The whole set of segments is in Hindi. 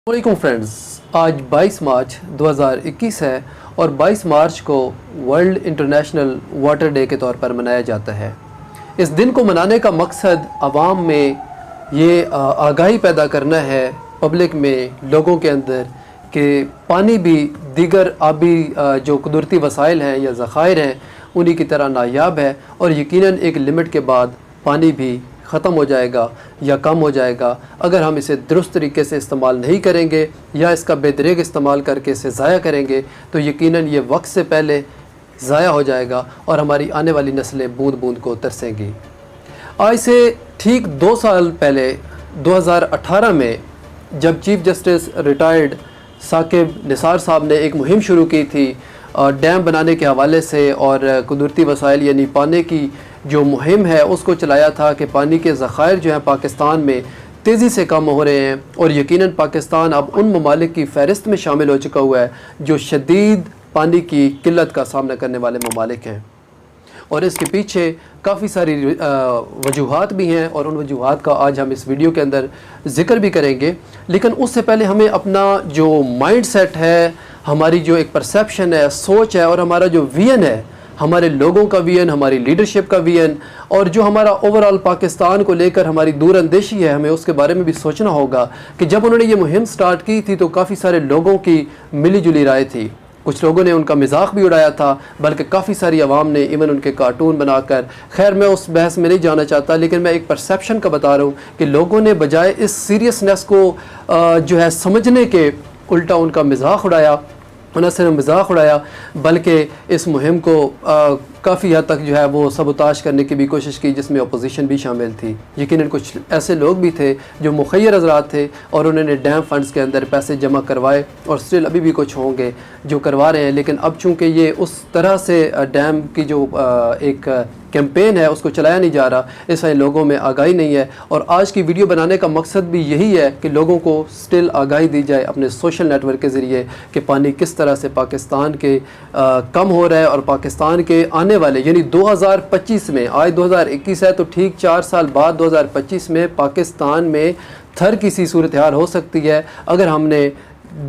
वालेकुम फ्रेंड्स, आज 22 मार्च 2021 है और 22 मार्च को वर्ल्ड इंटरनेशनल वाटर डे के तौर पर मनाया जाता है। इस दिन को मनाने का मकसद आवाम में ये आगाही पैदा करना है, पब्लिक में, लोगों के अंदर, कि पानी भी दीगर आबी जो कुदरती वसाइल हैं या ज़खायर हैं उन्हीं की तरह नायाब है और यकीनन एक लिमिट के बाद पानी भी ख़त्म हो जाएगा या कम हो जाएगा। अगर हम इसे दुरुस्त तरीके से इस्तेमाल नहीं करेंगे या इसका बेदरेग इस्तेमाल करके इसे ज़ाया करेंगे तो यकीनन ये वक्त से पहले ज़ाया हो जाएगा और हमारी आने वाली नस्लें बूंद बूंद को तरसेंगी। आज से ठीक 2 साल पहले 2018 में जब chief justice retired Saqib Nisar साहब ने एक मुहिम शुरू की थी डैम बनाने के हवाले से और कुदरती वसाइल यानी पानी की जो मुहिम है उसको चलाया था कि पानी के ज़खायर जो हैं पाकिस्तान में तेज़ी से कम हो रहे हैं और यकीनन पाकिस्तान अब उन ममालिक की फ़हरिस्त में शामिल हो चुका हुआ है जो शदीद पानी की किल्लत का सामना करने वाले ममालिक हैं। और इसके पीछे काफ़ी सारी वजूहात भी हैं और उन वजूहात का आज हम इस वीडियो के अंदर ज़िक्र भी करेंगे। लेकिन उससे पहले हमें अपना जो माइंड सेट है, हमारी जो एक परसेप्शन है, सोच है और हमारा जो विजन है, हमारे लोगों का विजन, हमारी लीडरशिप का विजन और जो हमारा ओवरऑल पाकिस्तान को लेकर हमारी दूरअंदेशी है, हमें उसके बारे में भी सोचना होगा कि जब उन्होंने ये मुहिम स्टार्ट की थी तो काफ़ी सारे लोगों की मिली जुली राय थी। कुछ लोगों ने उनका मजाक भी उड़ाया था, बल्कि काफ़ी सारी आवाम ने इवन उनके कार्टून बनाकर, खैर मैं उस बहस में नहीं जाना चाहता, लेकिन मैं एक परसेप्शन का बता रहा हूँ कि लोगों ने बजाय इस सीरियसनेस को जो है समझने के उल्टा उनका मजाक उड़ाया, न सिर्फ मजाक उड़ाया बल्कि इस मुहिम को काफ़ी हद तक जो है वो सबोताश करने की भी कोशिश की जिसमें अपोजिशन भी शामिल थी। यकीनन कुछ ऐसे लोग भी थे जो मुखय्यर हज़रात थे और उन्होंने डैम फंड्स के अंदर पैसे जमा करवाए और स्टिल अभी भी कुछ होंगे जो करवा रहे हैं। लेकिन अब चूँकि ये उस तरह से डैम की जो एक कैंपेन है उसको चलाया नहीं जा रहा, इस वजह लोगों में आगाही नहीं है। और आज की वीडियो बनाने का मकसद भी यही है कि लोगों को स्टिल आगाही दी जाए अपने सोशल नेटवर्क के ज़रिए कि पानी किस तरह से पाकिस्तान के कम हो रहा है और पाकिस्तान के आने वाले यानी 2025 में, आज 2021 है तो ठीक 4 साल बाद 2025 में पाकिस्तान में थर की सी सूरत हाल हो सकती है अगर हमने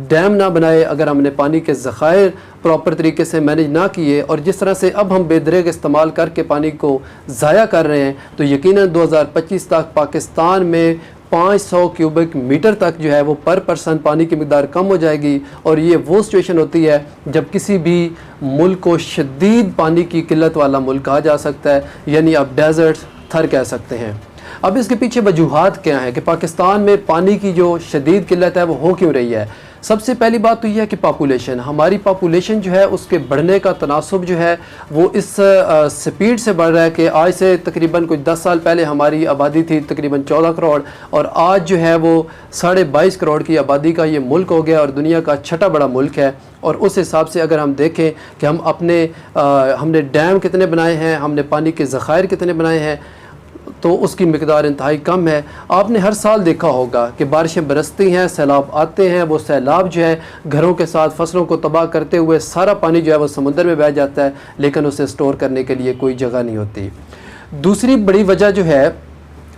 डैम ना बनाए, अगर हमने पानी के ज़खायर प्रॉपर तरीके से मैनेज ना किए और जिस तरह से अब हम बेदरेग इस्तेमाल करके पानी को ज़ाया कर रहे हैं तो यकीनन 2025 तक पाकिस्तान में 500 क्यूबिक मीटर तक जो है वो पर पर्सन पानी की मिक़दार कम हो जाएगी। और ये वो सिचुएशन होती है जब किसी भी मुल्क को शदीद पानी की किल्लत वाला मुल्क कहा जा सकता है, यानी आप डेज़र्ट थर कह सकते हैं। अब इसके पीछे वजूहात क्या है कि पाकिस्तान में पानी की जो शदीद किल्लत है वो हो क्यों रही है। सबसे पहली बात तो यह है कि पॉपुलेशन, हमारी पॉपुलेशन जो है उसके बढ़ने का तनासुब जो है वो इस स्पीड से बढ़ रहा है कि आज से तकरीबन कुछ 10 साल पहले हमारी आबादी थी तकरीबन 14 करोड़ और आज जो है वो 22.5 करोड़ की आबादी का ये मुल्क हो गया और दुनिया का छठा बड़ा मुल्क है। और उस हिसाब से अगर हम देखें कि हम हमने डैम कितने बनाए हैं, हमने पानी के ज़खायर कितने बनाए हैं तो उसकी मिक़दार इंतहाई कम है। आपने हर साल देखा होगा कि बारिशें बरसती हैं, सैलाब आते हैं, वो सैलाब जो है घरों के साथ फसलों को तबाह करते हुए सारा पानी जो है वो समुद्र में बह जाता है, लेकिन उसे स्टोर करने के लिए कोई जगह नहीं होती। दूसरी बड़ी वजह जो है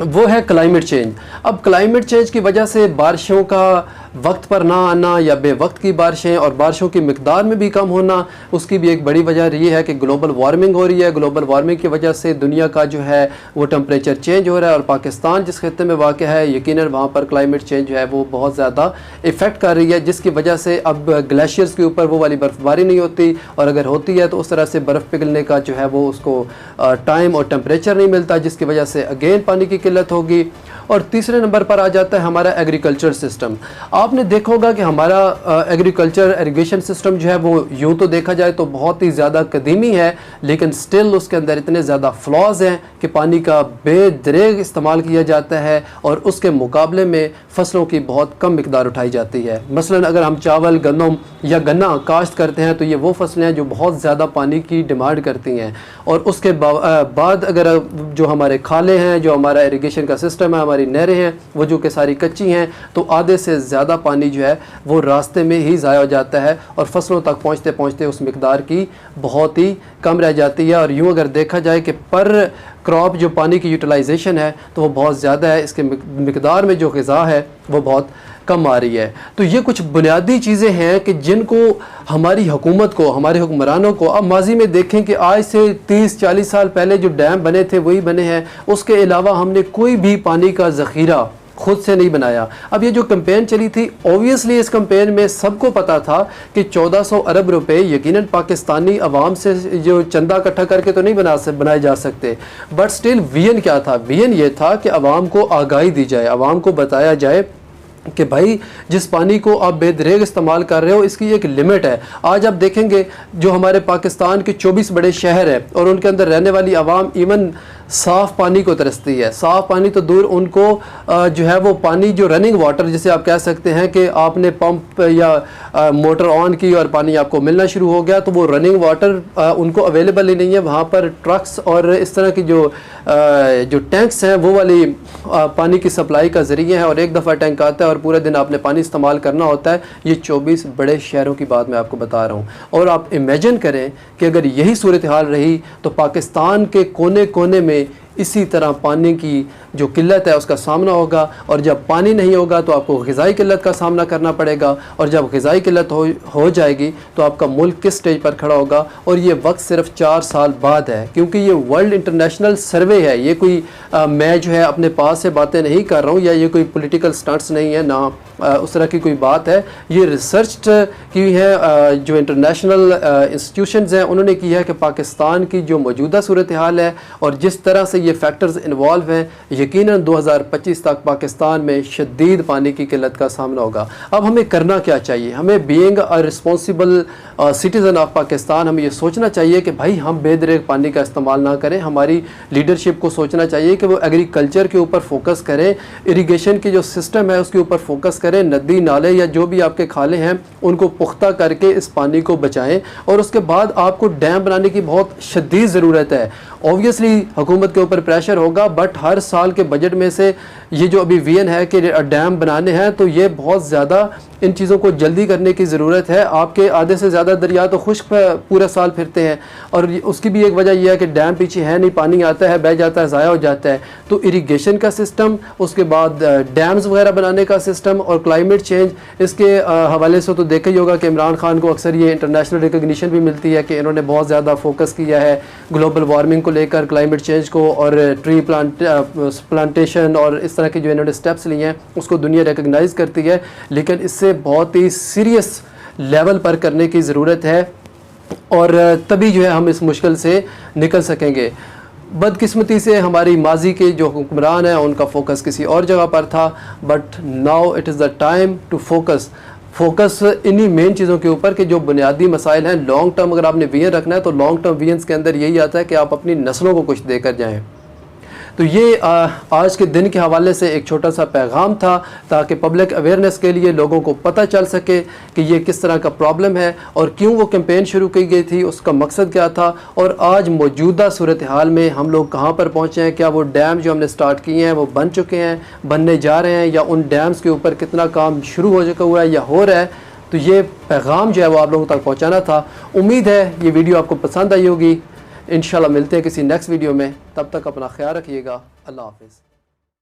वो है क्लाइमेट चेंज। अब क्लाइमेट चेंज की वजह से बारिशों का वक्त पर ना आना या बेवक्त की बारिशें और बारिशों की मिक़दार में भी कम होना, उसकी भी एक बड़ी वजह ये है कि ग्लोबल वार्मिंग हो रही है। ग्लोबल वार्मिंग की वजह से दुनिया का जो है वो टेम्परेचर चेंज हो रहा है और पाकिस्तान जिस खित्ते में वाक़ है यकीनन वहाँ पर क्लाइमेट चेंज जो है वो बहुत ज़्यादा इफ़ेक्ट कर रही है, जिसकी वजह से अब ग्लेशियर्स के ऊपर वो वाली बर्फ़बारी नहीं होती और अगर होती है तो उस तरह से बर्फ़ पिघलने का जो है वो उसको टाइम और टेम्परेचर नहीं मिलता, जिसकी वजह से अगेन पानी की किल्लत होगी। और तीसरे नंबर पर आ जाता है हमारा एग्रीकल्चर सिस्टम। आपने देखा होगा कि हमारा एग्रीकल्चर इरिगेशन सिस्टम जो है वो यूँ तो देखा जाए तो बहुत ही ज़्यादा कदीमी है, लेकिन स्टिल उसके अंदर इतने ज़्यादा फ्लॉज हैं कि पानी का बेदरेग इस्तेमाल किया जाता है और उसके मुकाबले में फ़सलों की बहुत कम मिक़दार उठाई जाती है। मसलन अगर हम चावल, गंदम या गन्ना काश्त करते हैं तो ये वो फसलें हैं जो बहुत ज़्यादा पानी की डिमांड करती हैं और उसके बाद अगर जो हमारे खाले हैं, जो हमारा इरिगेशन का सिस्टम है, हमारी नहरें हैं, वो जो कि सारी कच्ची हैं तो आधे से ज़्यादा पानी जो है वो रास्ते में ही ज़ाया हो जाता है और फसलों तक पहुँचते पहुँचते उस मिक़दार की बहुत ही कम रह जाती है। और यूँ अगर देखा जाए कि पर क्रॉप जो पानी की यूटिलाइजेशन है तो वो बहुत ज़्यादा है, इसके मिक़दार में जो ग़िज़ा है वो बहुत कम आ रही है। तो ये कुछ बुनियादी चीज़ें हैं कि जिनको हमारी हुकूमत को, हमारे हुक्मरानों को, अब माजी में देखें कि आज से 30-40 साल पहले जो डैम बने थे वही बने हैं, उसके अलावा हमने कोई भी पानी का ज़ख़ीरा खुद से नहीं बनाया। अब ये जो कैंपेन चली थी, ओबियसली इस कैंपेन में सबको पता था कि 1400 अरब रुपए यकीनन पाकिस्तानी अवाम से जो चंदा इकट्ठा करके तो नहीं बनाए जा सकते, बट स्टिल विजन क्या था? विजन ये था कि अवाम को आगाही दी जाए, अवाम को बताया जाए कि भाई जिस पानी को आप बेदरेग इस्तेमाल कर रहे हो इसकी एक लिमिट है। आज आप देखेंगे जो हमारे पाकिस्तान के 24 बड़े शहर हैं और उनके अंदर रहने वाली आवाम इवन साफ़ पानी को तरसती है। साफ़ पानी तो दूर, उनको जो है वो पानी जो रनिंग वाटर जिसे आप कह सकते हैं कि आपने पंप या मोटर ऑन की और पानी आपको मिलना शुरू हो गया, तो वो रनिंग वाटर उनको अवेलेबल ही नहीं है। वहाँ पर ट्रक्स और इस तरह की जो टैंक्स हैं वो वाली पानी की सप्लाई का ज़रिए है और एक दफ़ा टैंक आता है और पूरे दिन आपने पानी इस्तेमाल करना होता है। ये 24 बड़े शहरों की बात मैं आपको बता रहा हूँ। और आप इमेजिन करें कि अगर यही सूरत हाल रही तो पाकिस्तान के कोने कोने में इसी तरह पानी की जो किल्लत है उसका सामना होगा, और जब पानी नहीं होगा तो आपको ग़िज़ाई किल्लत का सामना करना पड़ेगा, और जब ग़िज़ाई किल्लत हो जाएगी तो आपका मुल्क किस स्टेज पर खड़ा होगा। और ये वक्त सिर्फ 4 साल बाद है, क्योंकि ये वर्ल्ड इंटरनेशनल सर्वे है। ये कोई मैं जो है अपने पास से बातें नहीं कर रहा हूँ, या ये कोई पॉलिटिकल स्टंट्स नहीं है, ना उस तरह की कोई बात है। ये रिसर्च की है, जो इंटरनेशनल इंस्टीट्यूशंस हैं उन्होंने की है कि पाकिस्तान की जो मौजूदा सूरत हाल है और जिस तरह से ये फैक्टर्स इन्वॉल्व हैं, यकीनन 2025 तक पाकिस्तान में शदीद पानी की किल्लत का सामना होगा। अब हमें करना क्या चाहिए? हमें being a responsible citizen of Pakistan हमें ये सोचना चाहिए कि भाई हम बेदरेग पानी का इस्तेमाल ना करें। हमारी लीडरशिप को सोचना चाहिए कि वो एग्रीकल्चर के ऊपर फोकस करें, इरिगेशन की जो सिस्टम है उसके ऊपर फोकस करें, नदी नाले या जो भी आपके खाले हैं उनको पुख्ता करके इस पानी को बचाएं। और उसके बाद आपको डैम बनाने की बहुत शदीद ज़रूरत है। ऑब्वियसली हुकूमत के ऊपर प्रेशर होगा, बट हर साल के बजट में से ये जो अभी विजन है कि डैम बनाने हैं, तो ये बहुत ज़्यादा इन चीज़ों को जल्दी करने की ज़रूरत है। आपके आधे से ज़्यादा दरिया तो खुश्क पूरा साल फिरते हैं, और उसकी भी एक वजह यह है कि डैम पीछे है नहीं, पानी आता है, बह जाता है, ज़ाया हो जाता है। तो इरिगेशन का सिस्टम, उसके बाद डैम्स वगैरह बनाने का सिस्टम और क्लाइमेट चेंज, इसके हवाले से तो देखा ही होगा कि इमरान खान को अक्सर ये इंटरनेशनल रिकग्निशन भी मिलती है कि इन्होंने बहुत ज़्यादा फोकस किया है ग्लोबल वार्मिंग को लेकर, क्लाइमेट चेंज को, और ट्री प्लांटेशन और इस तरह के जो इन्होंने स्टेप्स लिए हैं उसको दुनिया रिकग्नाइज़ करती है। लेकिन इससे बहुत ही सीरियस लेवल पर करने की ज़रूरत है, और तभी जो है हम इस मुश्किल से निकल सकेंगे। बदकिस्मती से हमारी माजी के जो हुक्मरान हैं उनका फोकस किसी और जगह पर था, but now it is the time to focus इन्हीं मेन चीज़ों के ऊपर कि जो बुनियादी मसाइल हैं। लॉन्ग टर्म अगर आपने विजन रखना है तो लॉन्ग टर्म विजन्स के अंदर यही आता है कि आप अपनी नस्लों को कुछ देकर जाएं। तो ये आज के दिन के हवाले से एक छोटा सा पैगाम था, ताकि पब्लिक अवेयरनेस के लिए लोगों को पता चल सके कि ये किस तरह का प्रॉब्लम है और क्यों वो कैंपेन शुरू की गई थी, उसका मकसद क्या था, और आज मौजूदा सूरत हाल में हम लोग कहाँ पर पहुँचे हैं। क्या वो डैम जो हमने स्टार्ट किए हैं वो बन चुके हैं, बनने जा रहे हैं, या उन डैम्स के ऊपर कितना काम शुरू हो चुका हुआ है या हो रहा है। तो ये पैगाम जो है वो आप लोगों तक पहुँचाना था। उम्मीद है ये वीडियो आपको पसंद आई होगी। इंशाल्लाह मिलते हैं किसी नेक्स्ट वीडियो में, तब तक अपना ख्याल रखिएगा। अल्लाह हाफ़िज़।